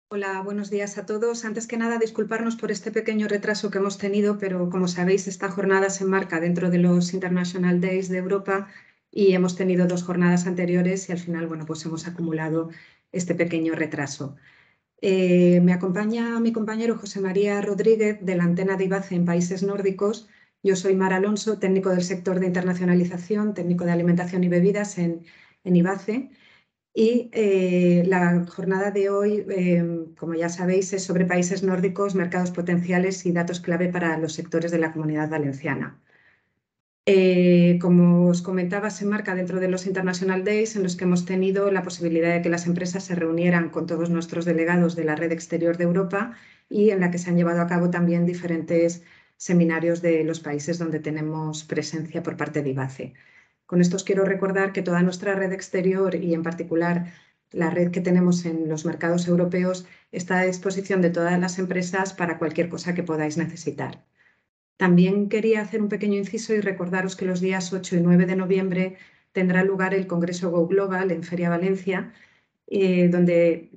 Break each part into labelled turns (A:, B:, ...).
A: Hola, buenos días a todos. Antes que nada, disculparnos por este pequeño retraso que hemos tenido, pero como sabéis, esta jornada se enmarca dentro de los International Days de Europa y hemos tenido dos jornadas anteriores y al final, bueno, pues hemos acumulado este pequeño retraso. Me acompaña mi compañero José María Rodríguez de la antena de IBACE en países nórdicos. Yo soy Mar Alonso, técnico del sector de internacionalización, técnico de alimentación y bebidas en IBACE. Y la jornada de hoy, como ya sabéis, es sobre países nórdicos, mercados potenciales y datos clave para los sectores de la Comunidad Valenciana. Como os comentaba, se enmarca dentro de los International Days en los que hemos tenido la posibilidad de que las empresas se reunieran con todos nuestros delegados de la red exterior de Europa y en la que se han llevado a cabo también diferentes seminarios de los países donde tenemos presencia por parte de IBACE. Con esto os quiero recordar que toda nuestra red exterior y en particular la red que tenemos en los mercados europeos está a disposición de todas las empresas para cualquier cosa que podáis necesitar. También quería hacer un pequeño inciso y recordaros que los días 8 y 9 de noviembre tendrá lugar el Congreso Go Global en Feria Valencia, donde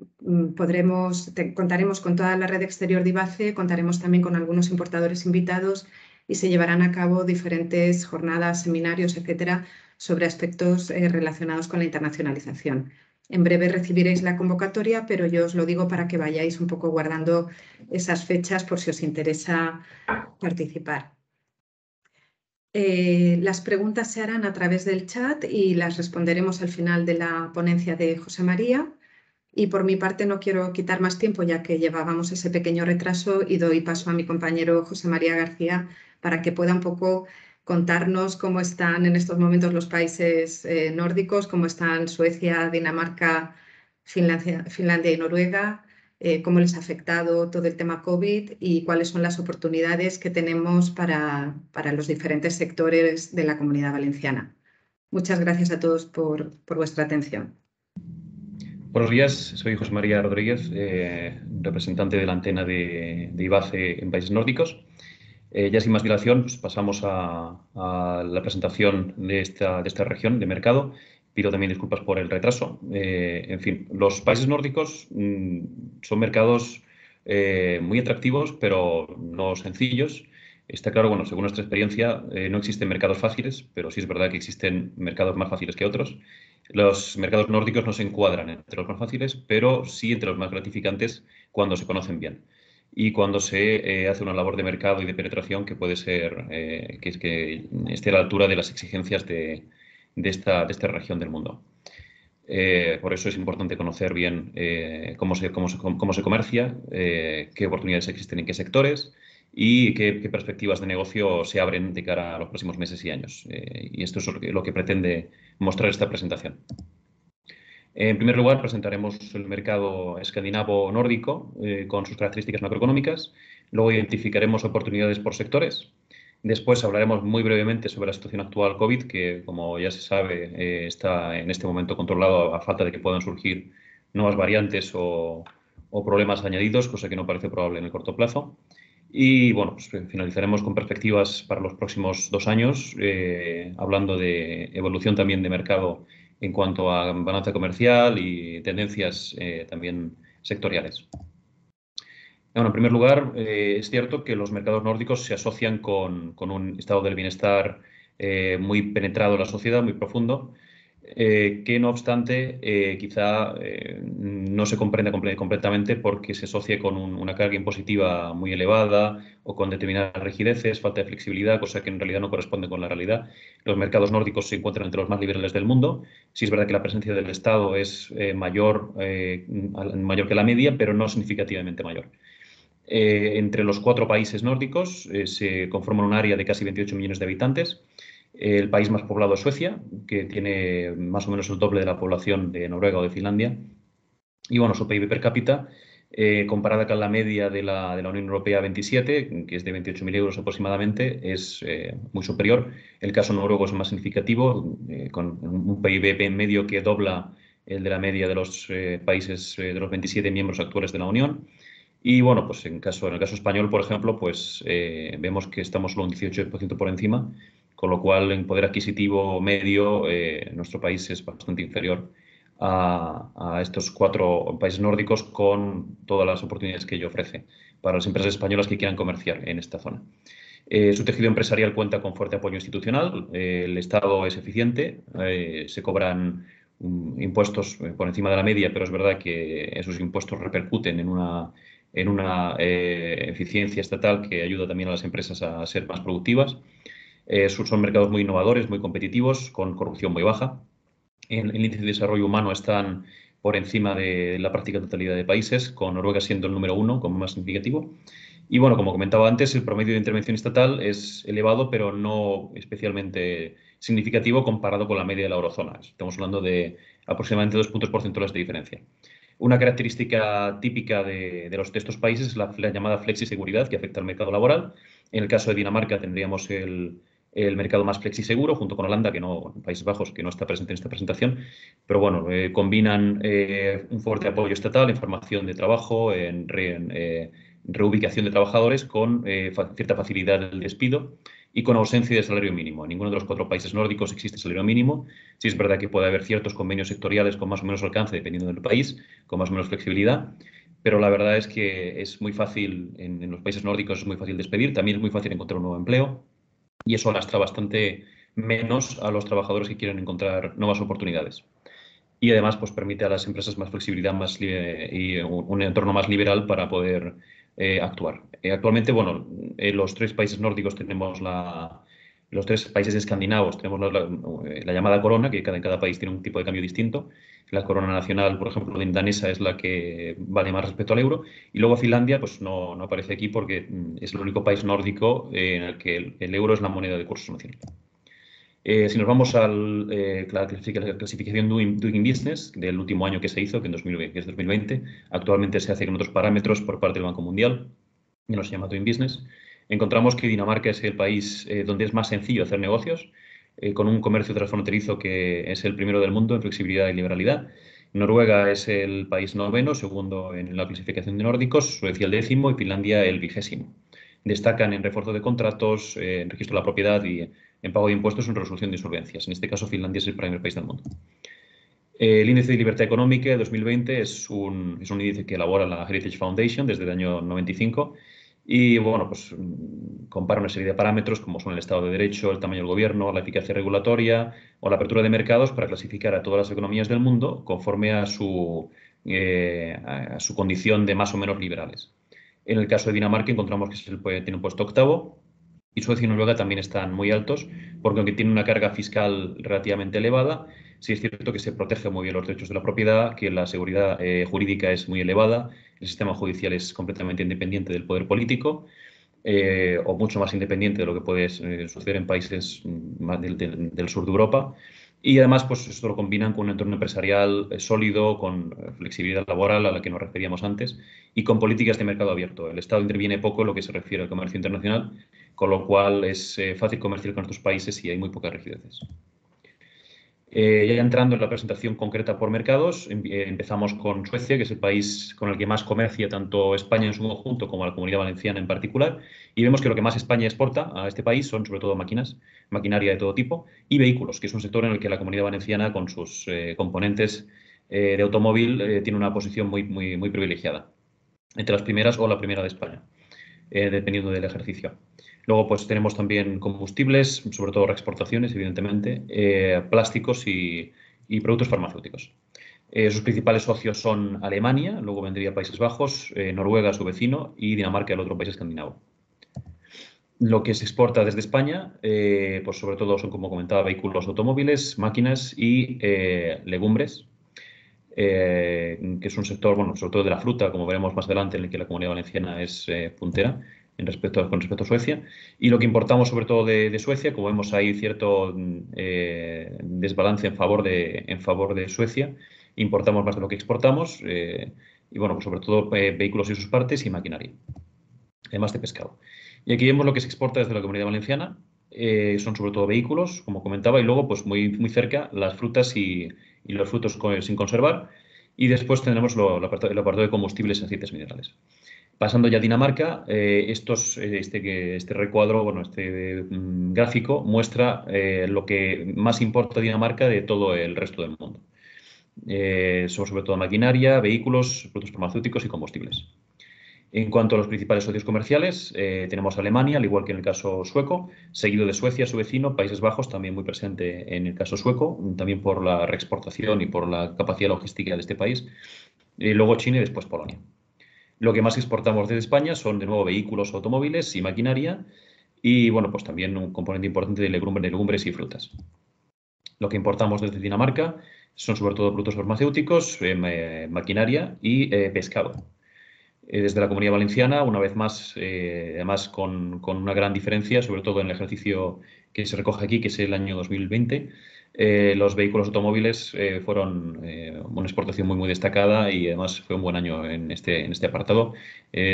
A: contaremos con toda la red exterior de IBACE, contaremos también con algunos importadores invitados y se llevarán a cabo diferentes jornadas, seminarios, etcétera, sobre aspectos relacionados con la internacionalización. En breve recibiréis la convocatoria, pero yo os lo digo para que vayáis un poco guardando esas fechas por si os interesa participar. Las preguntas se harán a través del chat y las responderemos al final de la ponencia de José María. Y por mi parte no quiero quitar más tiempo ya que llevábamos ese pequeño retraso y doy paso a mi compañero José María García para que pueda un poco contarnos cómo están en estos momentos los países nórdicos, cómo están Suecia, Dinamarca, Finlandia y Noruega, cómo les ha afectado todo el tema COVID y cuáles son las oportunidades que tenemos para los diferentes sectores de la Comunidad Valenciana. Muchas gracias a todos por vuestra atención.
B: Buenos días, soy José María Rodríguez, representante de la antena de IBACE en países nórdicos. Ya sin más dilación, pues pasamos a la presentación de esta región de mercado. Pido también disculpas por el retraso. En fin, los países nórdicos son mercados muy atractivos, pero no sencillos. Está claro, bueno, según nuestra experiencia, no existen mercados fáciles, pero sí es verdad que existen mercados más fáciles que otros. Los mercados nórdicos no se encuadran entre los más fáciles, pero sí entre los más gratificantes cuando se conocen bien y cuando se hace una labor de mercado y de penetración que puede ser que esté a la altura de las exigencias de esta región del mundo. Por eso es importante conocer bien cómo se comercia, qué oportunidades existen en qué sectores y qué perspectivas de negocio se abren de cara a los próximos meses y años. Y esto es lo que pretende mostrar esta presentación. En primer lugar, presentaremos el mercado escandinavo-nórdico con sus características macroeconómicas. Luego identificaremos oportunidades por sectores. Después hablaremos muy brevemente sobre la situación actual COVID, que, como ya se sabe, está en este momento controlado a falta de que puedan surgir nuevas variantes o problemas añadidos, cosa que no parece probable en el corto plazo. Y bueno, pues finalizaremos con perspectivas para los próximos 2 años, hablando de evolución también de mercado en cuanto a balanza comercial y tendencias también sectoriales. Bueno, en primer lugar, es cierto que los mercados nórdicos se asocian con un estado del bienestar muy penetrado en la sociedad, muy profundo, que no obstante quizá no se comprenda completamente porque se asocia con una carga impositiva muy elevada o con determinadas rigideces, falta de flexibilidad, cosa que en realidad no corresponde con la realidad. Los mercados nórdicos se encuentran entre los más liberales del mundo. Sí es verdad que la presencia del Estado es mayor que la media, pero no significativamente mayor. Entre los 4 países nórdicos se conforman un área de casi 28 millones de habitantes. El país más poblado es Suecia, que tiene más o menos el doble de la población de Noruega o de Finlandia. Y bueno, su PIB per cápita, comparada con la media de la Unión Europea 27, que es de 28.000 euros aproximadamente, es muy superior. El caso noruego es más significativo, con un PIB en medio que dobla el de la media de los países de los 27 miembros actuales de la Unión. Y bueno, pues en el caso español, por ejemplo, pues vemos que estamos solo un 18% por encima, con lo cual en poder adquisitivo medio nuestro país es bastante inferior a estos 4 países nórdicos con todas las oportunidades que ello ofrece para las empresas españolas que quieran comerciar en esta zona. Su tejido empresarial cuenta con fuerte apoyo institucional, el Estado es eficiente, se cobran impuestos por encima de la media, pero es verdad que esos impuestos repercuten en una eficiencia estatal que ayuda también a las empresas a ser más productivas. Son mercados muy innovadores, muy competitivos, con corrupción muy baja. En el índice de desarrollo humano están por encima de la práctica totalidad de países, con Noruega siendo el número 1 como más significativo. Y bueno, como comentaba antes, el promedio de intervención estatal es elevado, pero no especialmente significativo comparado con la media de la eurozona. Estamos hablando de aproximadamente 2 puntos porcentuales de diferencia. Una característica típica de estos países es la llamada flexiseguridad, que afecta al mercado laboral. En el caso de Dinamarca tendríamos el mercado más flexiseguro, junto con Holanda, Países Bajos, que no está presente en esta presentación, pero bueno, combinan un fuerte apoyo estatal en formación de trabajo, en reubicación de trabajadores, con cierta facilidad del despido y con ausencia de salario mínimo. En ninguno de los 4 países nórdicos existe salario mínimo. Sí es verdad que puede haber ciertos convenios sectoriales con más o menos alcance, dependiendo del país, con más o menos flexibilidad, pero la verdad es que es muy fácil, en los países nórdicos es muy fácil despedir, también es muy fácil encontrar un nuevo empleo, y eso lastra bastante menos a los trabajadores que quieren encontrar nuevas oportunidades. Y además pues, permite a las empresas más flexibilidad y un entorno más liberal para poder actuar. Actualmente, bueno, los 3 países nórdicos tenemos los 3 países escandinavos tenemos la llamada corona, que en cada país tiene un tipo de cambio distinto. La corona nacional, por ejemplo, de danesa es la que vale más respecto al euro. Y luego Finlandia, pues no aparece aquí porque es el único país nórdico en el que el euro es la moneda de curso nacional. Si nos vamos a la clasificación Doing Business del último año que se hizo, que es 2020, actualmente se hace con otros parámetros por parte del Banco Mundial, que nos llama Doing Business, encontramos que Dinamarca es el país donde es más sencillo hacer negocios, con un comercio transfronterizo que es el primero del mundo en flexibilidad y liberalidad. Noruega es el país 9º, segundo en la clasificación de nórdicos, Suecia el 10º y Finlandia el 20º. Destacan en refuerzo de contratos, en registro de la propiedad y en pago de impuestos en resolución de insolvencias. En este caso, Finlandia es el primer país del mundo. El índice de libertad económica de 2020 es un índice que elabora la Heritage Foundation desde el año 95 y bueno, pues compara una serie de parámetros como son el Estado de Derecho, el tamaño del gobierno, la eficacia regulatoria o la apertura de mercados para clasificar a todas las economías del mundo conforme a su condición de más o menos liberales. En el caso de Dinamarca encontramos que tiene un puesto 8º y Suecia y Noruega también están muy altos porque aunque tiene una carga fiscal relativamente elevada, sí es cierto que se protege muy bien los derechos de la propiedad, que la seguridad jurídica es muy elevada, el sistema judicial es completamente independiente del poder político o mucho más independiente de lo que puede suceder en países más del sur de Europa. Y además, pues esto lo combinan con un entorno empresarial sólido, con flexibilidad laboral a la que nos referíamos antes y con políticas de mercado abierto. El Estado interviene poco en lo que se refiere al comercio internacional, con lo cual es fácil comerciar con estos países y hay muy pocas rigideces. Ya entrando en la presentación concreta por mercados, empezamos con Suecia, que es el país con el que más comercia tanto España en su conjunto como la Comunidad Valenciana en particular, y vemos que lo que más España exporta a este país son sobre todo maquinaria de todo tipo, y vehículos, que es un sector en el que la Comunidad Valenciana con sus componentes de automóvil tiene una posición muy privilegiada, entre las primeras o la primera de España, dependiendo del ejercicio. Luego, pues tenemos también combustibles, sobre todo reexportaciones, evidentemente, plásticos y productos farmacéuticos. Sus principales socios son Alemania, luego vendría Países Bajos, Noruega, su vecino, y Dinamarca, el otro país escandinavo. Lo que se exporta desde España, pues sobre todo son, como comentaba, vehículos, automóviles, máquinas y legumbres, que es un sector, bueno, sobre todo de la fruta, como veremos más adelante, en el que la Comunidad Valenciana es puntera con respecto a Suecia. Y lo que importamos sobre todo de Suecia, como vemos hay cierto desbalance en favor de Suecia, importamos más de lo que exportamos y bueno, pues sobre todo vehículos y sus partes y maquinaria, además de pescado. Y aquí vemos lo que se exporta desde la Comunidad Valenciana, son sobre todo vehículos, como comentaba, y luego pues muy cerca las frutas y los frutos sin conservar. Y después tendremos el apartado de combustibles y aceites minerales. Pasando ya a Dinamarca, este recuadro, bueno, este gráfico muestra lo que más importa a Dinamarca de todo el resto del mundo. Son sobre todo maquinaria, vehículos, productos farmacéuticos y combustibles. En cuanto a los principales socios comerciales, tenemos Alemania, al igual que en el caso sueco, seguido de Suecia, su vecino, Países Bajos, también muy presente en el caso sueco, también por la reexportación y por la capacidad logística de este país. Luego China y después Polonia. Lo que más exportamos desde España son, de nuevo, vehículos, automóviles y maquinaria, y, bueno, pues también un componente importante de legumbres y frutas. Lo que importamos desde Dinamarca son sobre todo productos farmacéuticos, maquinaria y pescado. Desde la Comunidad Valenciana, una vez más, además con una gran diferencia, sobre todo en el ejercicio que se recoge aquí, que es el año 2020, los vehículos automóviles fueron una exportación muy destacada y además fue un buen año en este apartado,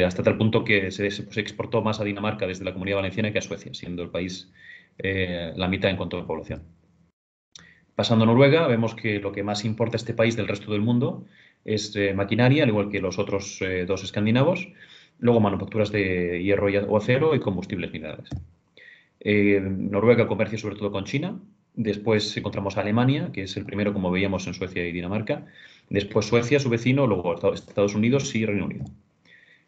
B: hasta tal punto que se exportó más a Dinamarca desde la Comunidad Valenciana que a Suecia, siendo el país la mitad en cuanto a población. Pasando a Noruega, vemos que lo que más importa a este país del resto del mundo es maquinaria, al igual que los otros dos escandinavos, luego manufacturas de hierro o acero y combustibles minerales. Noruega comercia sobre todo con China, después encontramos a Alemania, que es el primero, como veíamos, en Suecia y Dinamarca, después Suecia, su vecino, luego Estados Unidos y Reino Unido.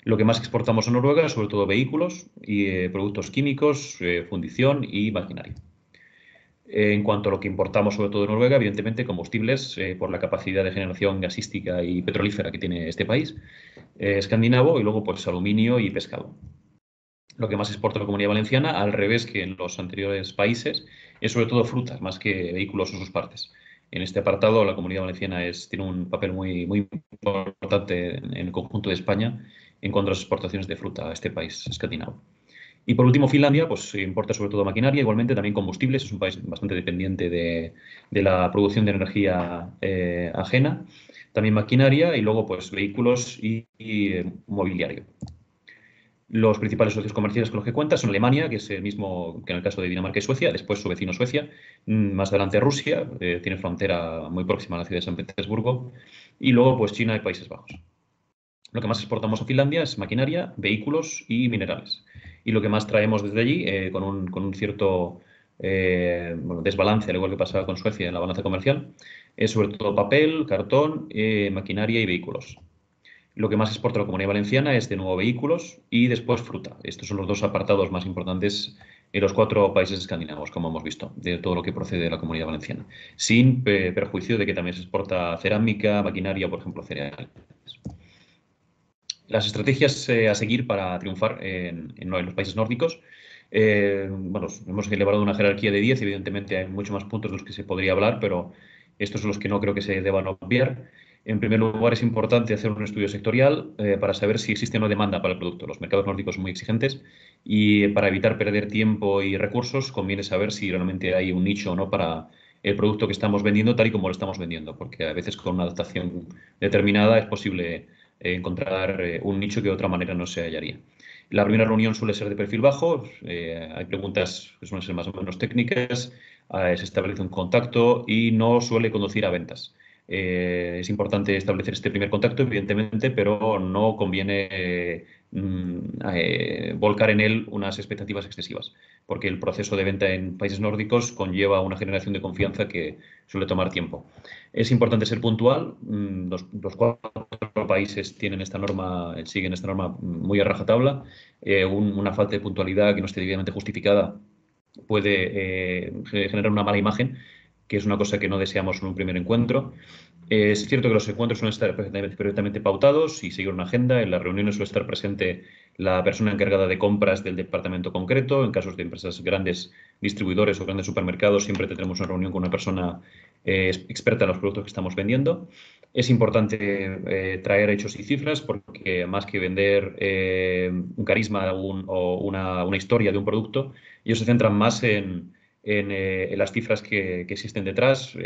B: Lo que más exportamos a Noruega, sobre todo vehículos y productos químicos, fundición y maquinaria. En cuanto a lo que importamos, sobre todo de Noruega, evidentemente combustibles por la capacidad de generación gasística y petrolífera que tiene este país escandinavo, y luego pues aluminio y pescado. Lo que más exporta la Comunidad Valenciana, al revés que en los anteriores países, es sobre todo frutas, más que vehículos o sus partes. En este apartado, la Comunidad Valenciana tiene un papel muy importante en el conjunto de España en cuanto a las exportaciones de fruta a este país escandinavo. Y por último, Finlandia, pues importa sobre todo maquinaria, igualmente también combustibles, es un país bastante dependiente de la producción de energía ajena, también maquinaria y luego pues vehículos y mobiliario. Los principales socios comerciales con los que cuenta son Alemania, que es el mismo que en el caso de Dinamarca y Suecia, después su vecino Suecia, más adelante Rusia, tiene frontera muy próxima a la ciudad de San Petersburgo, y luego pues China y Países Bajos. Lo que más exportamos a Finlandia es maquinaria, vehículos y minerales. Y lo que más traemos desde allí, con un cierto desbalance, al igual que pasaba con Suecia en la balanza comercial, es sobre todo papel, cartón, maquinaria y vehículos. Lo que más exporta la Comunidad Valenciana es, de nuevo, vehículos y después fruta. Estos son los dos apartados más importantes en los 4 países escandinavos, como hemos visto, de todo lo que procede de la Comunidad Valenciana, sin perjuicio de que también se exporta cerámica, maquinaria o, por ejemplo, cereales. Las estrategias a seguir para triunfar en los países nórdicos. Bueno, hemos elaborado una jerarquía de 10, evidentemente hay muchos más puntos de los que se podría hablar, pero estos son los que no creo que se deban obviar. En primer lugar, es importante hacer un estudio sectorial para saber si existe una demanda para el producto. Los mercados nórdicos son muy exigentes y para evitar perder tiempo y recursos conviene saber si realmente hay un nicho o no para el producto que estamos vendiendo tal y como lo estamos vendiendo, porque a veces con una adaptación determinada es posible encontrar un nicho que de otra manera no se hallaría. La primera reunión suele ser de perfil bajo, hay preguntas que suelen ser más o menos técnicas, se establece un contacto y no suele conducir a ventas. Es importante establecer este primer contacto, evidentemente, pero no conviene volcar en él unas expectativas excesivas, porque el proceso de venta en países nórdicos conlleva una generación de confianza que suele tomar tiempo. Es importante ser puntual. Los 4 países tienen esta norma, siguen esta norma muy a rajatabla. Una falta de puntualidad que no esté debidamente justificada puede generar una mala imagen, que es una cosa que no deseamos en un primer encuentro. Es cierto que los encuentros suelen estar perfectamente pautados y seguir una agenda. En las reuniones suele estar presente la persona encargada de compras del departamento concreto. En casos de empresas grandes, distribuidores o grandes supermercados, siempre tendremos una reunión con una persona experta en los productos que estamos vendiendo. Es importante traer hechos y cifras porque más que vender un carisma o una historia de un producto, ellos se centran más en las cifras que existen detrás,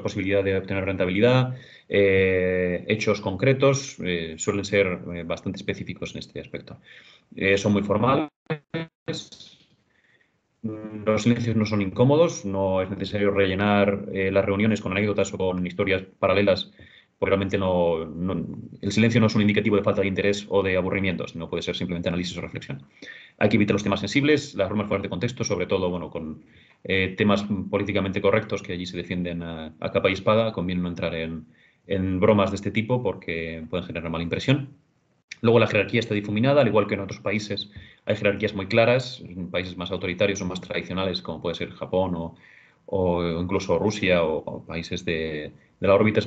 B: posibilidad de obtener rentabilidad, hechos concretos, suelen ser bastante específicos en este aspecto. Son muy formales. Los silencios no son incómodos, no es necesario rellenar las reuniones con anécdotas o con historias paralelas porque realmente el silencio no es un indicativo de falta de interés o de aburrimiento, sino puede ser simplemente análisis o reflexión. Hay que evitar los temas sensibles, las bromas fuera de contexto, sobre todo bueno, con temas políticamente correctos que allí se defienden a capa y espada. Conviene no entrar en bromas de este tipo porque pueden generar mala impresión. Luego la jerarquía está difuminada, al igual que en otros países hay jerarquías muy claras, en países más autoritarios o más tradicionales, como puede ser Japón o incluso Rusia o países de la órbita,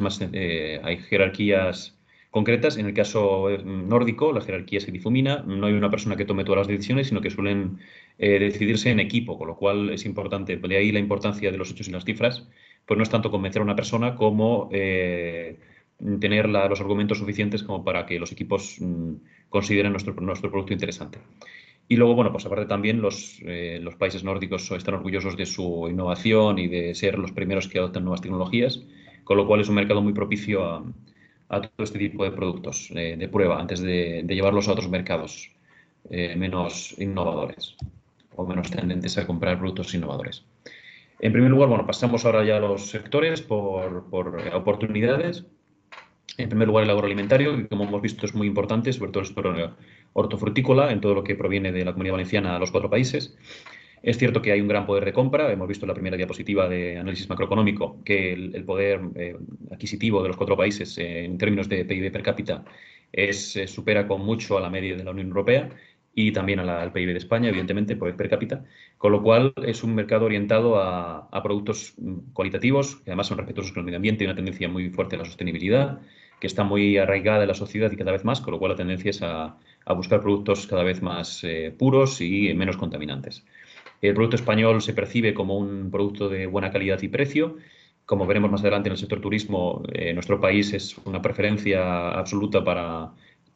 B: hay jerarquías concretas. En el caso nórdico, la jerarquía se difumina, no hay una persona que tome todas las decisiones, sino que suelen decidirse en equipo, con lo cual es importante, de ahí la importancia de los hechos y las cifras, pues no es tanto convencer a una persona como tener los argumentos suficientes como para que los equipos consideren nuestro producto interesante. Y luego, bueno, pues aparte también los países nórdicos están orgullosos de su innovación y de ser los primeros que adoptan nuevas tecnologías, con lo cual es un mercado muy propicio a todo este tipo de productos de prueba antes de llevarlos a otros mercados menos innovadores o menos tendentes a comprar productos innovadores. En primer lugar, bueno, pasamos ahora ya a los sectores por oportunidades. En primer lugar, el agroalimentario, que como hemos visto es muy importante, sobre todo el sector hortofrutícola, en todo lo que proviene de la Comunidad Valenciana a los 4 países. Es cierto que hay un gran poder de compra. Hemos visto en la primera diapositiva de análisis macroeconómico que el poder adquisitivo de los 4 países en términos de PIB per cápita supera con mucho a la media de la Unión Europea y también al PIB de España, evidentemente, per cápita, con lo cual es un mercado orientado a productos cualitativos, que además son respetuosos con el medio ambiente y una tendencia muy fuerte a la sostenibilidad, que está muy arraigada en la sociedad y cada vez más, con lo cual la tendencia es a buscar productos cada vez más puros y menos contaminantes. El producto español se percibe como un producto de buena calidad y precio. Como veremos más adelante en el sector turismo, nuestro país es una preferencia absoluta para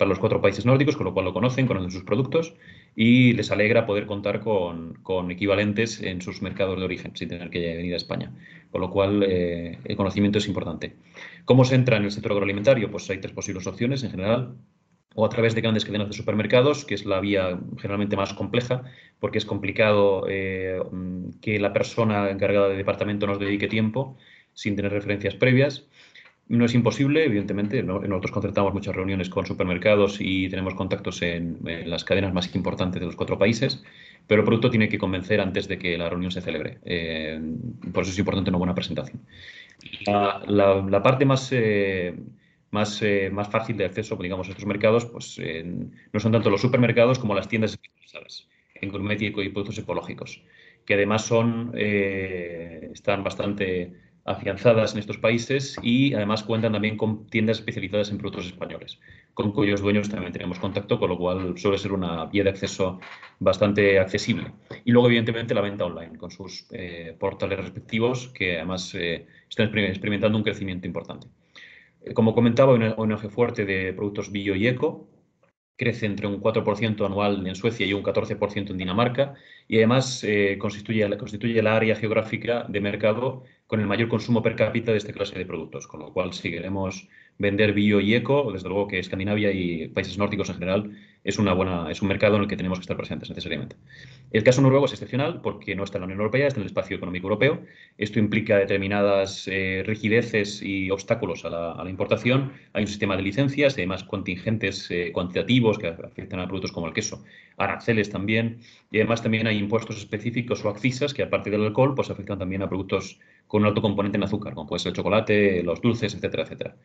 B: los 4 países nórdicos, con lo cual lo conocen sus productos y les alegra poder contar con equivalentes en sus mercados de origen sin tener que venir a España. Con lo cual, el conocimiento es importante. ¿Cómo se entra en el sector agroalimentario? Pues hay 3 posibles opciones en general, o a través de grandes cadenas de supermercados, que es la vía generalmente más compleja, porque es complicado que la persona encargada de departamento nos dedique tiempo sin tener referencias previas. No es imposible, evidentemente. Nosotros concertamos muchas reuniones con supermercados y tenemos contactos en las cadenas más importantes de los 4 países, pero el producto tiene que convencer antes de que la reunión se celebre. Por eso es importante una buena presentación. La parte más fácil de acceso, digamos, a estos mercados, pues no son tanto los supermercados como las tiendas especializadas en gourmet y productos ecológicos, que además están bastante afianzadas en estos países y además cuentan también con tiendas especializadas en productos españoles, con cuyos dueños también tenemos contacto, con lo cual suele ser una vía de acceso bastante accesible. Y luego, evidentemente, la venta online, con sus portales respectivos, que además están experimentando un crecimiento importante. Como comentaba, hay un eje fuerte de productos bio y eco. Crece entre un 4% anual en Suecia y un 14% en Dinamarca, y además constituye la área geográfica de mercado con el mayor consumo per cápita de esta clase de productos, con lo cual si queremos vender bio y eco, desde luego que Escandinavia y países nórdicos en general es un mercado en el que tenemos que estar presentes necesariamente. El caso noruego es excepcional porque no está en la Unión Europea, está en el espacio económico europeo. Esto implica determinadas rigideces y obstáculos a la importación. Hay un sistema de licencias, además contingentes cuantitativos que afectan a productos como el queso, aranceles también, y además también hay impuestos específicos o accisas que, aparte del alcohol, pues afectan también a productos con un alto componente en azúcar, como puede ser el chocolate, los dulces, etcétera, etcétera.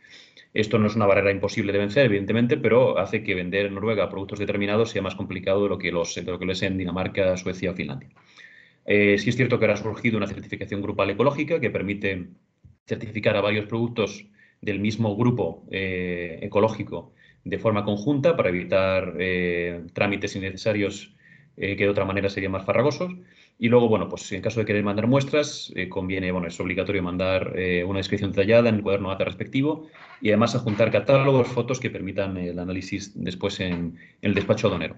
B: Esto no es una barrera imposible de vencer, evidentemente, pero hace que vender en Noruega productos determinados sea más complicado de lo que lo es en Dinamarca, Suecia o Finlandia. Sí es cierto que ahora ha surgido una certificación grupal ecológica que permite certificar a varios productos del mismo grupo ecológico de forma conjunta para evitar trámites innecesarios que de otra manera serían más farragosos. Y luego, bueno, pues en caso de querer mandar muestras, conviene, bueno, es obligatorio mandar una descripción detallada en el cuaderno ATA respectivo y además adjuntar catálogos, fotos que permitan el análisis después en el despacho aduanero.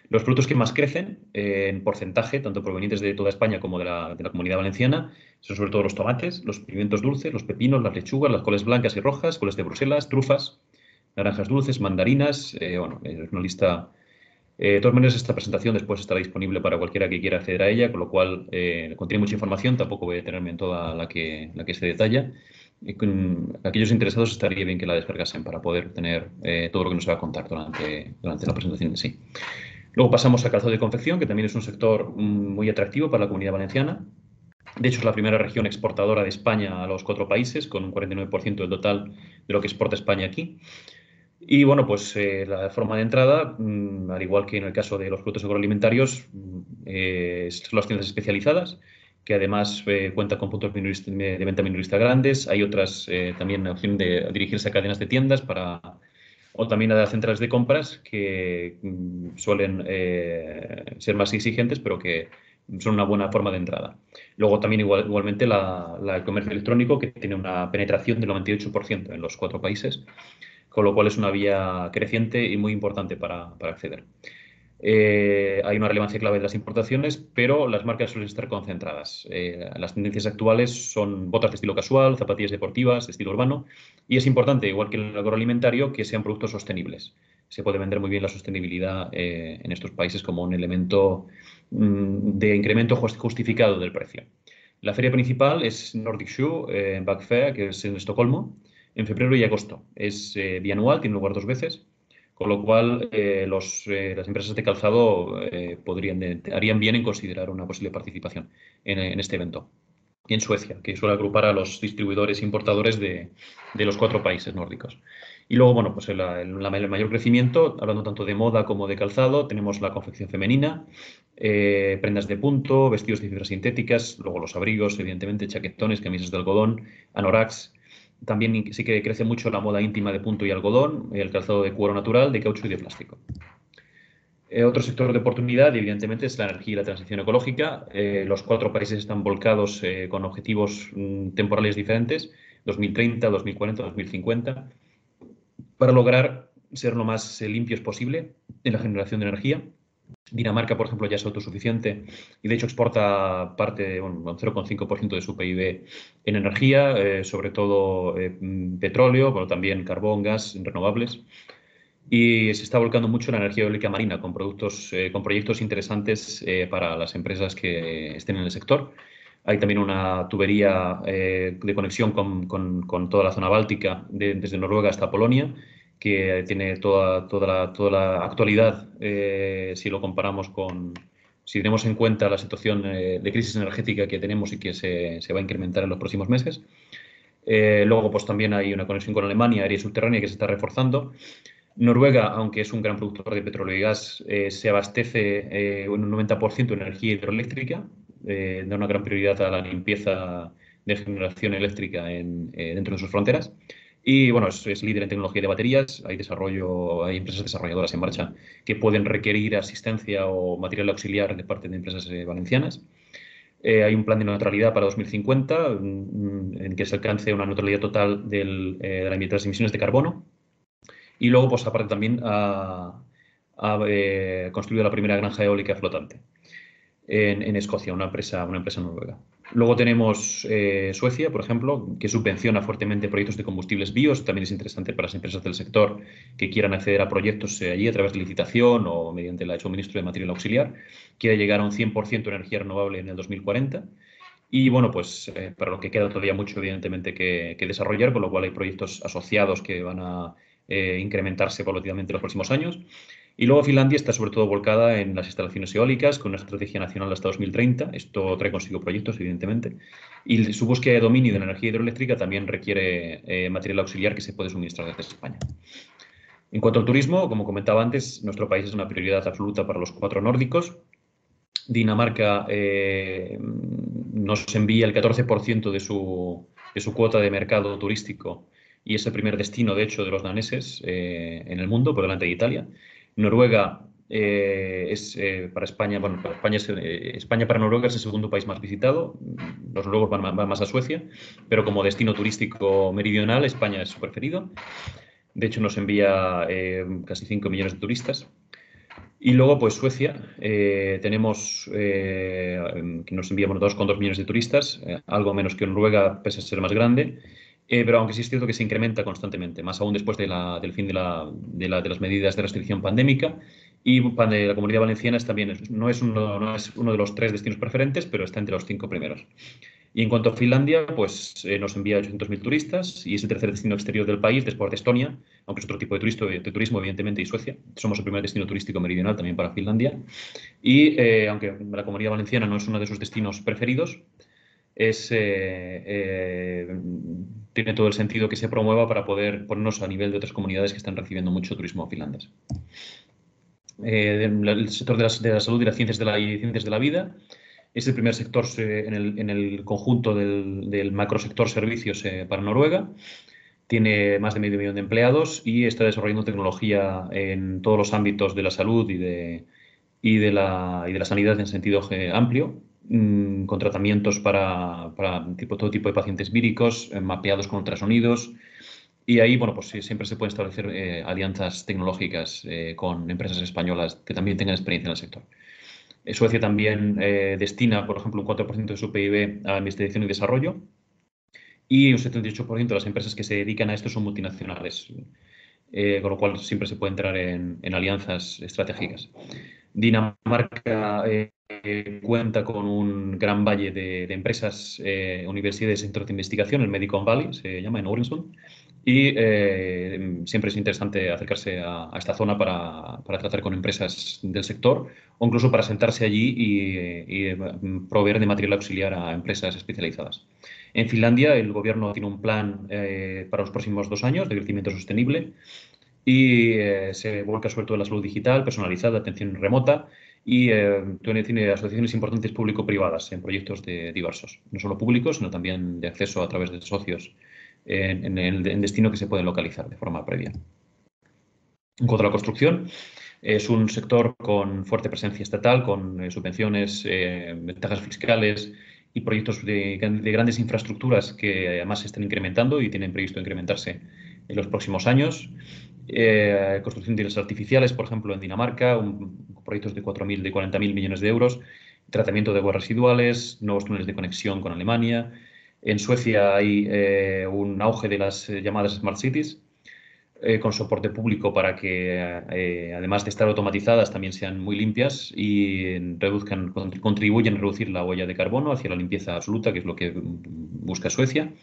B: Los productos que más crecen en porcentaje, tanto provenientes de toda España como de la Comunidad Valenciana, son sobre todo los tomates, los pimientos dulces, los pepinos, las lechugas, las coles blancas y rojas, coles de Bruselas, trufas, naranjas dulces, mandarinas. Bueno, es una lista De todas maneras, esta presentación después estará disponible para cualquiera que quiera acceder a ella, con lo cual contiene mucha información, tampoco voy a detenerme en toda la que se detalla. Con aquellos interesados estaría bien que la descargasen para poder tener todo lo que nos va a contar durante la presentación en sí. Luego pasamos a calzado de confección, que también es un sector muy atractivo para la Comunidad Valenciana. De hecho, es la primera región exportadora de España a los 4 países, con un 49% del total de lo que exporta España aquí. Y bueno, pues la forma de entrada, al igual que en el caso de los productos agroalimentarios, son las tiendas especializadas, que además cuentan con puntos de venta minorista grandes. Hay otras también la opción de dirigirse a cadenas de tiendas o también a las centrales de compras que suelen ser más exigentes, pero que son una buena forma de entrada. Luego también igualmente el comercio electrónico, que tiene una penetración del 98% en los 4 países, con lo cual es una vía creciente y muy importante para acceder. Hay una relevancia clave de las importaciones, pero las marcas suelen estar concentradas. Las tendencias actuales son botas de estilo casual, zapatillas deportivas de estilo urbano, y es importante, igual que en el agroalimentario, que sean productos sostenibles. Se puede vender muy bien la sostenibilidad en estos países como un elemento de incremento justificado del precio. La feria principal es Nordic Shoe Back Fair, que es en Estocolmo, en febrero y agosto. Es bianual, tiene lugar 2 veces, con lo cual las empresas de calzado harían bien en considerar una posible participación en este evento. Y en Suecia, que suele agrupar a los distribuidores e importadores de los 4 países nórdicos. Y luego, bueno, pues el mayor crecimiento, hablando tanto de moda como de calzado, tenemos la confección femenina, prendas de punto, vestidos de fibras sintéticas, luego los abrigos, evidentemente, chaquetones, camisas de algodón, anoraks. También sí que crece mucho la moda íntima de punto y algodón, el calzado de cuero natural, de caucho y de plástico. Otro sector de oportunidad, evidentemente, es la energía y la transición ecológica. Los 4 países están volcados con objetivos temporales diferentes, 2030, 2040, 2050, para lograr ser lo más limpios posible en la generación de energía. Dinamarca, por ejemplo, ya es autosuficiente y, de hecho, exporta parte, un 0,5% de su PIB en energía, sobre todo petróleo, pero también carbón, gas, renovables. Y se está volcando mucho en la energía eólica marina con proyectos interesantes para las empresas que estén en el sector. Hay también una tubería de conexión con toda la zona báltica, desde Noruega hasta Polonia, que tiene toda la actualidad si lo comparamos si tenemos en cuenta la situación de crisis energética que tenemos y que se va a incrementar en los próximos meses. Luego, pues también hay una conexión con Alemania, aérea y subterránea, que se está reforzando. Noruega, aunque es un gran productor de petróleo y gas, se abastece un 90% de energía hidroeléctrica, da una gran prioridad a la limpieza de generación eléctrica dentro de sus fronteras. Y bueno, es líder en tecnología de baterías, hay empresas desarrolladoras en marcha que pueden requerir asistencia o material auxiliar de parte de empresas valencianas. Hay un plan de neutralidad para 2050 en que se alcance una neutralidad total de las emisiones de carbono. Y luego, pues aparte también ha construido la primera granja eólica flotante en Escocia, una empresa noruega. Luego tenemos Suecia, por ejemplo, que subvenciona fuertemente proyectos de combustibles bios. También es interesante para las empresas del sector que quieran acceder a proyectos allí a través de licitación o mediante el suministro de material auxiliar. Quiere llegar a un 100% de energía renovable en el 2040. Y bueno, pues para lo que queda todavía mucho, evidentemente, que desarrollar, con lo cual hay proyectos asociados que van a incrementarse paulatinamente en los próximos años. Y luego Finlandia está sobre todo volcada en las instalaciones eólicas, con una estrategia nacional hasta 2030. Esto trae consigo proyectos, evidentemente. Y su búsqueda de dominio de la energía hidroeléctrica también requiere material auxiliar que se puede suministrar desde España. En cuanto al turismo, como comentaba antes, nuestro país es una prioridad absoluta para los 4 nórdicos. Dinamarca nos envía el 14% de su cuota de mercado turístico y es el primer destino, de hecho, de los daneses en el mundo, por delante de Italia. Noruega es para España, bueno, para España para Noruega es el segundo país más visitado. Los noruegos van más a Suecia, pero como destino turístico meridional, España es su preferido. De hecho, nos envía casi 5 millones de turistas. Y luego, pues Suecia, tenemos que nos envía 2,2 millones de turistas, algo menos que Noruega, pese a ser más grande, pero aunque sí es cierto que se incrementa constantemente, más aún después del fin de las medidas de restricción pandémica Y la Comunidad Valenciana también no es uno de los 3 destinos preferentes, pero está entre los 5 primeros. Y en cuanto a Finlandia, pues nos envía 800.000 turistas y es el tercer destino exterior del país después de Estonia, aunque es otro tipo de turismo, evidentemente, y Suecia. Somos el primer destino turístico meridional también para Finlandia. Y aunque la Comunidad Valenciana no es uno de sus destinos preferidos, tiene todo el sentido que se promueva para poder ponernos a nivel de otras comunidades que están recibiendo mucho turismo finlandés. El sector de la salud y las ciencias de la vida es el primer sector en el conjunto del macrosector servicios para Noruega. Tiene más de medio millón de empleados y está desarrollando tecnología en todos los ámbitos de la salud y de la sanidad en sentido amplio, con tratamientos para todo tipo de pacientes víricos, mapeados con ultrasonidos. Y ahí, bueno, pues siempre se pueden establecer alianzas tecnológicas con empresas españolas que también tengan experiencia en el sector. Suecia también destina, por ejemplo, un 4% de su PIB a investigación y desarrollo y un 78% de las empresas que se dedican a esto son multinacionales, con lo cual siempre se puede entrar en alianzas estratégicas. Dinamarca cuenta con un gran valle de empresas, universidades y centros de investigación, el Medicon Valley se llama, en Oresund, y siempre es interesante acercarse a esta zona para tratar con empresas del sector o incluso para sentarse allí y proveer de material auxiliar a empresas especializadas. En Finlandia, el gobierno tiene un plan para los próximos 2 años de crecimiento sostenible y se vuelca sobre todo en la salud digital, personalizada, atención remota y tiene asociaciones importantes público-privadas en proyectos diversos, no solo públicos, sino también de acceso a través de socios en destino que se pueden localizar de forma previa. En cuanto a la construcción, es un sector con fuerte presencia estatal, con subvenciones, ventajas fiscales y proyectos de grandes infraestructuras que además se están incrementando y tienen previsto incrementarse en los próximos años. Construcción de islas artificiales, por ejemplo, en Dinamarca, proyectos de 40.000 millones de euros, tratamiento de aguas residuales, nuevos túneles de conexión con Alemania. En Suecia hay un auge de las llamadas Smart Cities, con soporte público para que, además de estar automatizadas, también sean muy limpias y contribuyen a reducir la huella de carbono hacia la limpieza absoluta, que es lo que busca Suecia.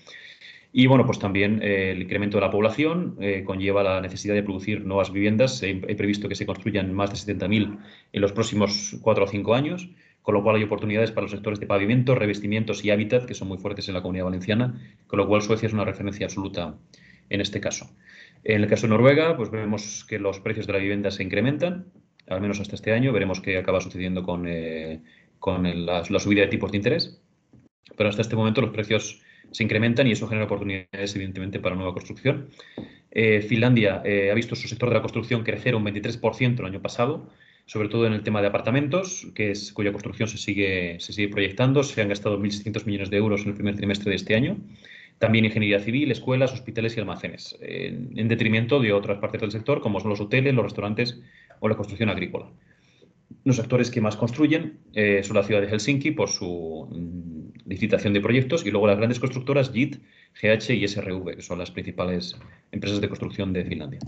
B: Y bueno, pues también el incremento de la población conlleva la necesidad de producir nuevas viviendas. He previsto que se construyan más de 70.000 en los próximos 4 o 5 años, con lo cual hay oportunidades para los sectores de pavimento, revestimientos y hábitat, que son muy fuertes en la Comunidad Valenciana, con lo cual Suecia es una referencia absoluta en este caso. En el caso de Noruega, pues vemos que los precios de la vivienda se incrementan, al menos hasta este año. Veremos qué acaba sucediendo con la subida de tipos de interés. Pero hasta este momento los precios se incrementan y eso genera oportunidades, evidentemente, para nueva construcción. Finlandia ha visto su sector de la construcción crecer un 23% el año pasado, sobre todo en el tema de apartamentos, cuya construcción se sigue proyectando. Se han gastado 1.600 millones de euros en el primer trimestre de este año. También ingeniería civil, escuelas, hospitales y almacenes, en detrimento de otras partes del sector, como son los hoteles, los restaurantes o la construcción agrícola. Los sectores que más construyen son la ciudad de Helsinki por su licitación de proyectos y luego las grandes constructoras JIT, GH y SRV, que son las principales empresas de construcción de Finlandia.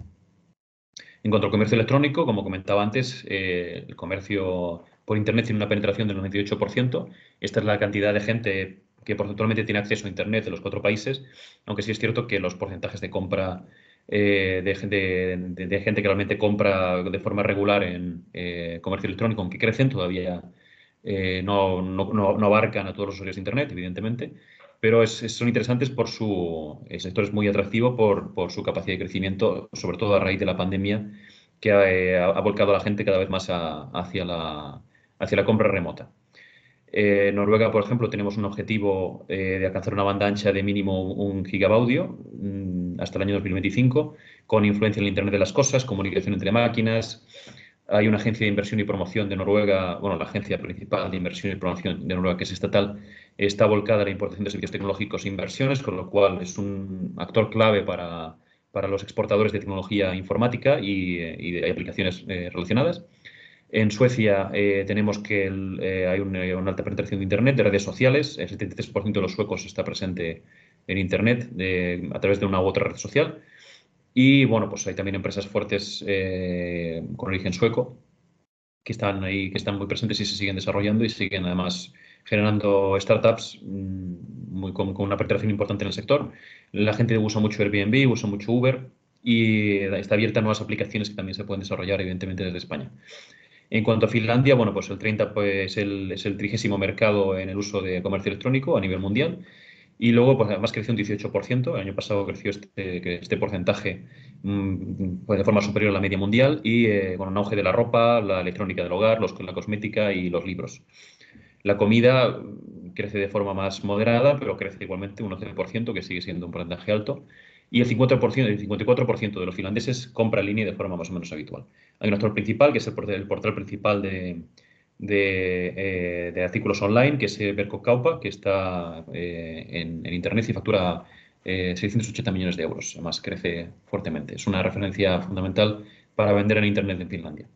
B: En cuanto al comercio electrónico, como comentaba antes, el comercio por Internet tiene una penetración del 98%. Esta es la cantidad de gente que porcentualmente tiene acceso a Internet de los 4 países, aunque sí es cierto que los porcentajes de compra de gente que realmente compra de forma regular en comercio electrónico, aunque crecen, todavía no abarcan a todos los usuarios de Internet, evidentemente, pero son interesantes el sector es muy atractivo por su capacidad de crecimiento, sobre todo a raíz de la pandemia, que ha volcado a la gente cada vez más hacia la compra remota. En Noruega, por ejemplo, tenemos un objetivo de alcanzar una banda ancha de mínimo 1 gigabaudio hasta el año 2025, con influencia en el Internet de las cosas, comunicación entre máquinas. Hay una agencia de inversión y promoción de Noruega, bueno, la agencia principal de inversión y promoción de Noruega, que es estatal, está volcada a la importación de servicios tecnológicos e inversiones, con lo cual es un actor clave para los exportadores de tecnología informática y de aplicaciones relacionadas. En Suecia tenemos que hay una alta penetración de Internet, de redes sociales. El 73% de los suecos está presente en Internet a través de una u otra red social. Y bueno, pues hay también empresas fuertes con origen sueco que están ahí, que están muy presentes y se siguen desarrollando y siguen además generando startups con una penetración importante en el sector. La gente usa mucho Airbnb, usa mucho Uber y está abierta a nuevas aplicaciones que también se pueden desarrollar, evidentemente, desde España. En cuanto a Finlandia, bueno, pues el 30 pues, es el 30º mercado en el uso de comercio electrónico a nivel mundial. Y luego, pues además creció un 18%. El año pasado creció este porcentaje pues de forma superior a la media mundial y con un auge de la ropa, la electrónica del hogar, la cosmética y los libros. La comida crece de forma más moderada, pero crece igualmente un 11%, que sigue siendo un porcentaje alto. Y el 50%, el 54% de los finlandeses compra en línea de forma más o menos habitual. Hay un actor principal, que es el portal principal de artículos online, que es Verkkokauppa, que está en Internet y factura 680 millones de euros. Además, crece fuertemente. Es una referencia fundamental para vender en Internet en Finlandia.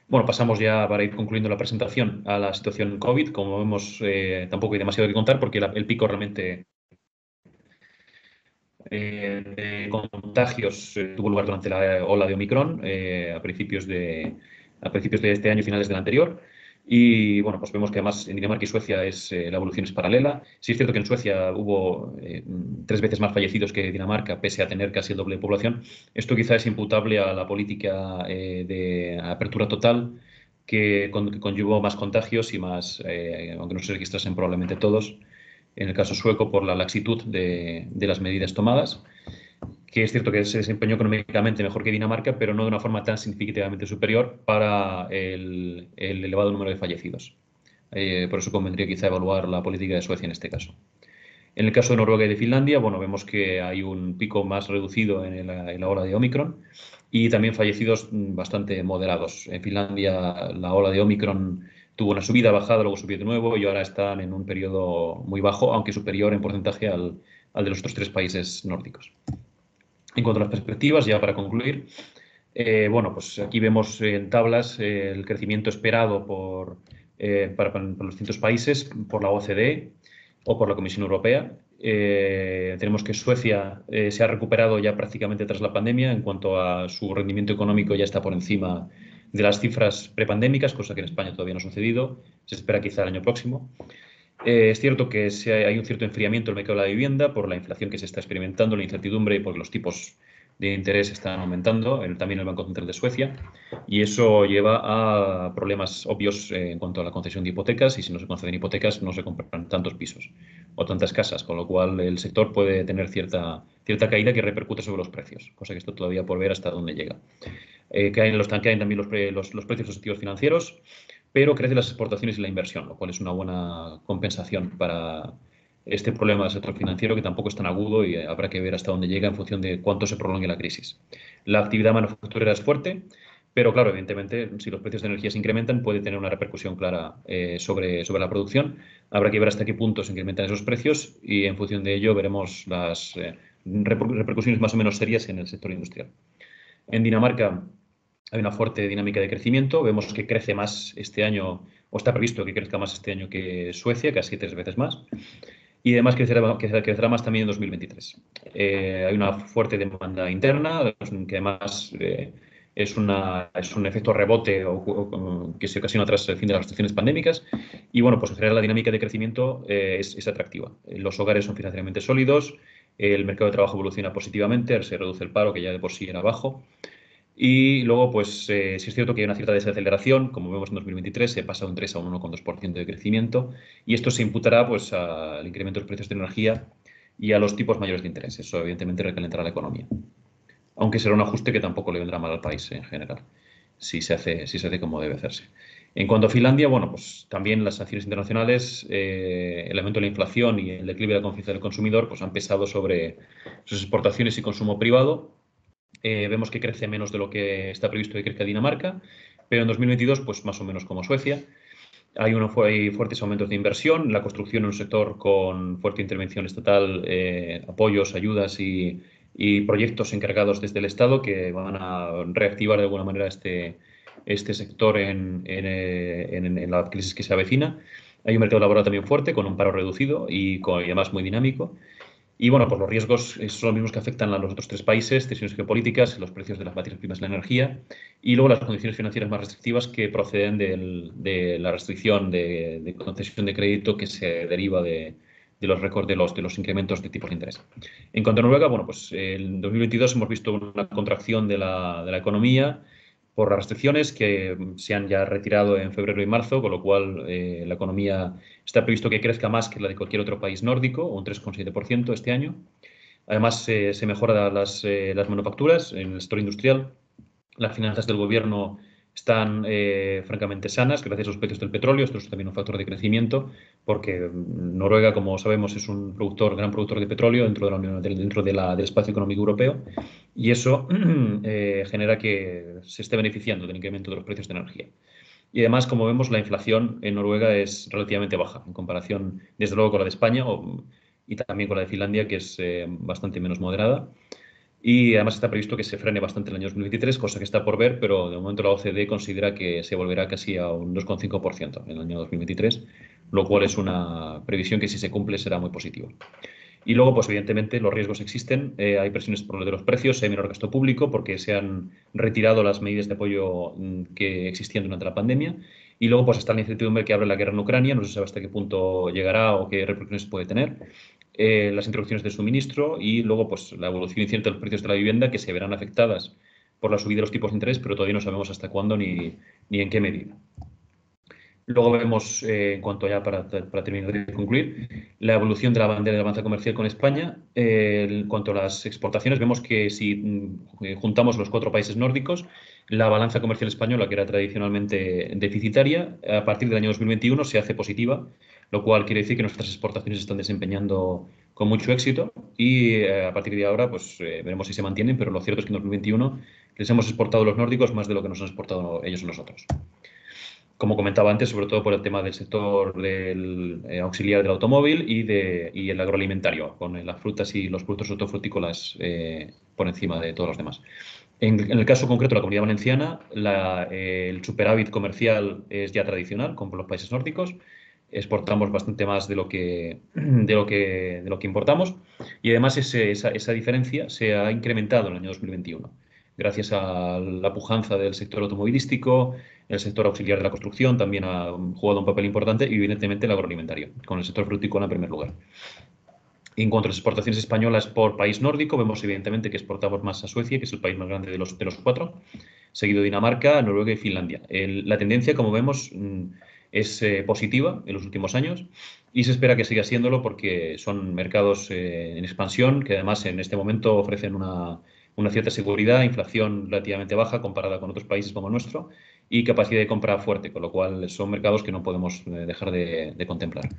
B: Bueno, pasamos ya, para ir concluyendo la presentación, a la situación COVID. Como vemos, tampoco hay demasiado que contar porque el pico realmente de contagios tuvo lugar durante la ola de Omicron a principios de este año y finales del anterior. Y bueno, pues vemos que además en Dinamarca y Suecia la evolución es paralela. Sí es cierto que en Suecia hubo 3 veces más fallecidos que Dinamarca, pese a tener casi el doble de población. Esto quizá es imputable a la política de apertura total que conllevó más contagios y más, aunque no se registrasen probablemente todos, en el caso sueco por la laxitud de las medidas tomadas, que es cierto que se desempeñó económicamente mejor que Dinamarca, pero no de una forma tan significativamente superior para el elevado número de fallecidos. Por eso convendría quizá evaluar la política de Suecia en este caso. En el caso de Noruega y de Finlandia, bueno, vemos que hay un pico más reducido en la ola de Omicron y también fallecidos bastante moderados. En Finlandia la ola de Omicron tuvo una subida, bajada, luego subió de nuevo y ahora están en un periodo muy bajo, aunque superior en porcentaje al de los otros 3 países nórdicos. En cuanto a las perspectivas, ya para concluir, bueno, pues aquí vemos en tablas el crecimiento esperado para los distintos países por la OCDE o por la Comisión Europea. Tenemos que Suecia se ha recuperado ya prácticamente tras la pandemia. En cuanto a su rendimiento económico, ya está por encima de las cifras prepandémicas, cosa que en España todavía no ha sucedido. Se espera quizá el año próximo. Es cierto que hay un cierto enfriamiento del mercado de la vivienda por la inflación que se está experimentando, la incertidumbre y porque los tipos de interés están aumentando, también el Banco Central de Suecia, y eso lleva a problemas obvios en cuanto a la concesión de hipotecas, y si no se conceden hipotecas no se compran tantos pisos o tantas casas, con lo cual el sector puede tener cierta caída que repercute sobre los precios, cosa que esto todavía por ver hasta dónde llega. Caen también los precios de los activos financieros, pero crecen las exportaciones y la inversión, lo cual es una buena compensación para este problema del sector financiero, que tampoco es tan agudo y habrá que ver hasta dónde llega en función de cuánto se prolongue la crisis. La actividad manufacturera es fuerte, pero claro, evidentemente, si los precios de energía se incrementan, puede tener una repercusión clara sobre la producción. Habrá que ver hasta qué punto se incrementan esos precios y en función de ello veremos las repercusiones más o menos serias en el sector industrial. En Dinamarca hay una fuerte dinámica de crecimiento. Vemos que crece más este año, o está previsto que crezca más este año que Suecia, casi 3 veces más. Y además crecerá más también en 2023. Hay una fuerte demanda interna, que además es un efecto rebote que se ocasiona tras el fin de las restricciones pandémicas. Y bueno, pues en general la dinámica de crecimiento es atractiva. Los hogares son financieramente sólidos, el mercado de trabajo evoluciona positivamente, se reduce el paro, que ya de por sí era bajo. Y luego, pues sí es cierto que hay una cierta desaceleración, como vemos en 2023, se pasa de un 3 a un 1,2% de crecimiento, y esto se imputará pues, al incremento de los precios de energía y a los tipos mayores de interés. Eso, evidentemente, recalentará la economía. Aunque será un ajuste que tampoco le vendrá mal al país en general, si se hace como debe hacerse. En cuanto a Finlandia, bueno, pues también las sanciones internacionales, el aumento de la inflación y el declive de la confianza del consumidor pues, han pesado sobre sus exportaciones y consumo privado. Vemos que crece menos de lo que está previsto que crezca Dinamarca, pero en 2022, pues más o menos como Suecia. Hay fuertes aumentos de inversión, la construcción en un sector con fuerte intervención estatal, apoyos, ayudas y proyectos encargados desde el Estado que van a reactivar de alguna manera este sector en la crisis que se avecina. Hay un mercado laboral también fuerte, con un paro reducido y además muy dinámico. Y bueno, pues los riesgos son los mismos que afectan a los otros tres países: tensiones geopolíticas, los precios de las materias primas y la energía, y luego las condiciones financieras más restrictivas que proceden de la restricción de concesión de crédito que se deriva de los récords de los incrementos de tipos de interés. En cuanto a Noruega, bueno, pues en 2022 hemos visto una contracción de la economía por las restricciones que se han ya retirado en febrero y marzo, con lo cual la economía está previsto que crezca más que la de cualquier otro país nórdico, un 3,7% este año. Además, se mejoran las manufacturas en el sector industrial. Las finanzas del gobierno están francamente sanas gracias a los precios del petróleo. Esto es también un factor de crecimiento porque Noruega, como sabemos, es un gran productor de petróleo dentro del espacio económico europeo, y eso genera que se esté beneficiando del incremento de los precios de energía. Y además, como vemos, la inflación en Noruega es relativamente baja en comparación, desde luego, con la de España y también con la de Finlandia, que es bastante menos moderada. Y además está previsto que se frene bastante el año 2023, cosa que está por ver, pero de momento la OCDE considera que se volverá casi a un 2,5% en el año 2023, lo cual es una previsión que, si se cumple, será muy positiva. Y luego, pues evidentemente, los riesgos existen. Hay presiones por lo de los precios, hay menor gasto público porque se han retirado las medidas de apoyo que existían durante la pandemia. Y luego, pues está la incertidumbre que abre la guerra en Ucrania. No se sabe hasta qué punto llegará o qué repercusiones puede tener. Las interrupciones de suministro y luego, pues la evolución incierta de los precios de la vivienda, que se verán afectadas por la subida de los tipos de interés, pero todavía no sabemos hasta cuándo ni en qué medida. Luego vemos, en cuanto ya para terminar de concluir, la evolución de la balanza comercial con España. En cuanto a las exportaciones, vemos que si juntamos los 4 países nórdicos, la balanza comercial española, que era tradicionalmente deficitaria, a partir del año 2021 se hace positiva, lo cual quiere decir que nuestras exportaciones se están desempeñando con mucho éxito y a partir de ahora pues veremos si se mantienen, pero lo cierto es que en 2021 les hemos exportado a los nórdicos más de lo que nos han exportado ellos a nosotros. Como comentaba antes, sobre todo por el tema del sector del auxiliar del automóvil y el agroalimentario, con las frutas y los productos hortofrutícolas por encima de todos los demás. En el caso concreto de la Comunidad Valenciana, el superávit comercial es ya tradicional con los países nórdicos. Exportamos bastante más de lo que importamos, y además esa diferencia se ha incrementado en el año 2021 gracias a la pujanza del sector automovilístico. El sector auxiliar de la construcción también ha jugado un papel importante, y evidentemente el agroalimentario, con el sector frutícola en primer lugar. En cuanto a las exportaciones españolas por país nórdico, vemos evidentemente que exportamos más a Suecia, que es el país más grande de los 4, seguido de Dinamarca, Noruega y Finlandia. La tendencia, como vemos, es positiva en los últimos años, y se espera que siga siéndolo porque son mercados en expansión, que además en este momento ofrecen una cierta seguridad, inflación relativamente baja comparada con otros países como el nuestro y capacidad de compra fuerte, con lo cual son mercados que no podemos dejar de contemplar.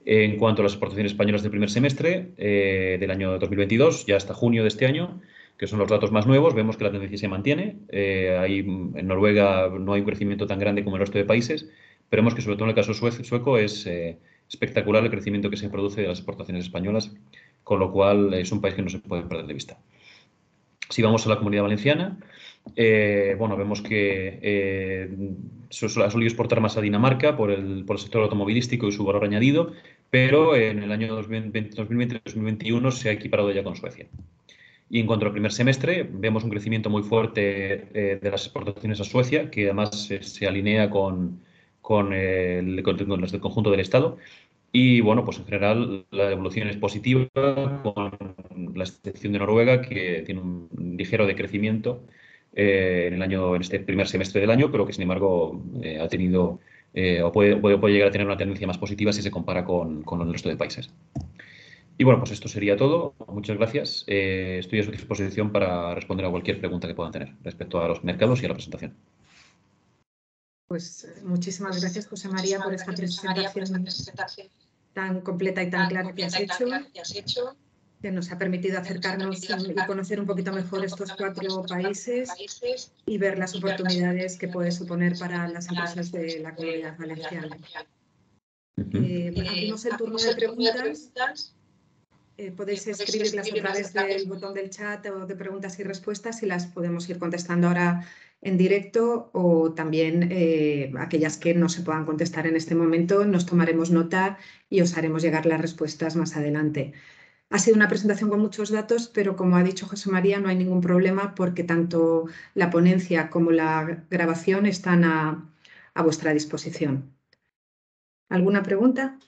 B: En cuanto a las exportaciones españolas del primer semestre del año 2022, ya hasta junio de este año, que son los datos más nuevos, vemos que la tendencia se mantiene. En Noruega no hay un crecimiento tan grande como en el resto de países, pero vemos que, sobre todo en el caso sueco, es espectacular el crecimiento que se produce de las exportaciones españolas, con lo cual es un país que no se puede perder de vista. Si vamos a la Comunidad Valenciana, vemos que ha solido exportar más a Dinamarca por el sector automovilístico y su valor añadido, pero en el año 2020-2021 se ha equiparado ya con Suecia. Y en cuanto al primer semestre, vemos un crecimiento muy fuerte de las exportaciones a Suecia, que además se alinea con las del conjunto del Estado. Y bueno, pues en general la evolución es positiva, con la excepción de Noruega, que tiene un ligero decrecimiento en este primer semestre del año, pero que sin embargo ha tenido o puede llegar a tener una tendencia más positiva si se compara con el resto de países. Y bueno, pues esto sería todo. Muchas gracias. Estoy a su disposición para responder a cualquier pregunta que puedan tener respecto a los mercados y a la presentación.
A: Pues muchísimas gracias, José María, por esta presentación tan completa y tan clara que has hecho, que nos ha permitido acercarnos y conocer un poquito mejor estos 4 países y ver las oportunidades que puede suponer para las empresas de la Comunidad Valenciana. Abrimos el turno de preguntas. Podéis escribirlas a través del botón del chat o de preguntas y respuestas, y las podemos ir contestando ahora en directo, o también aquellas que no se puedan contestar en este momento nos tomaremos nota y os haremos llegar las respuestas más adelante. Ha sido una presentación con muchos datos, pero como ha dicho José María, no hay ningún problema porque tanto la ponencia como la grabación están a vuestra disposición. ¿Alguna pregunta?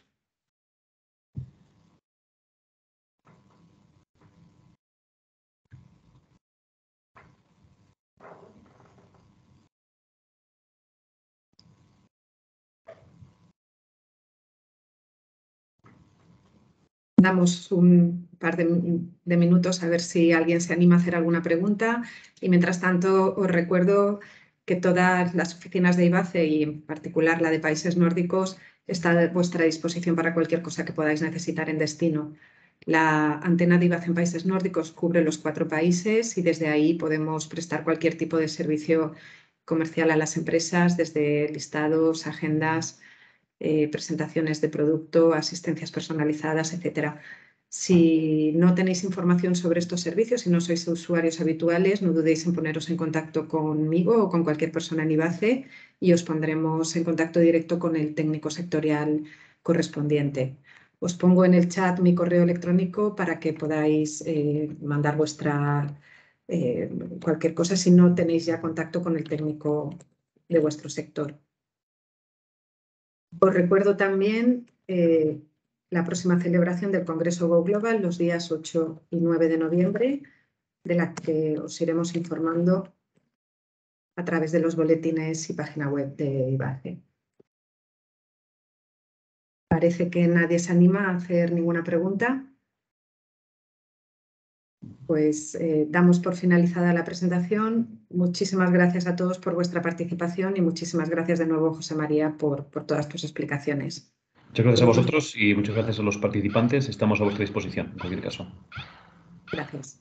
A: Damos un par de minutos a ver si alguien se anima a hacer alguna pregunta y mientras tanto os recuerdo que todas las oficinas de IBACE y en particular la de países nórdicos está a vuestra disposición para cualquier cosa que podáis necesitar en destino. La antena de IBACE en países nórdicos cubre los 4 países y desde ahí podemos prestar cualquier tipo de servicio comercial a las empresas, desde listados, agendas, presentaciones de producto, asistencias personalizadas, etcétera. Si no tenéis información sobre estos servicios, si no sois usuarios habituales, no dudéis en poneros en contacto conmigo o con cualquier persona en IBACE y os pondremos en contacto directo con el técnico sectorial correspondiente. Os pongo en el chat mi correo electrónico para que podáis mandar cualquier cosa si no tenéis ya contacto con el técnico de vuestro sector. Os recuerdo también la próxima celebración del Congreso Go Global los días 8 y 9 de noviembre, de la que os iremos informando a través de los boletines y página web de IBACE. Parece que nadie se anima a hacer ninguna pregunta. Pues damos por finalizada la presentación. Muchísimas gracias a todos por vuestra participación y muchísimas gracias de nuevo, José María, por todas tus explicaciones.
B: Muchas gracias a vosotros y muchas gracias a los participantes. Estamos a vuestra disposición, en cualquier caso.
A: Gracias.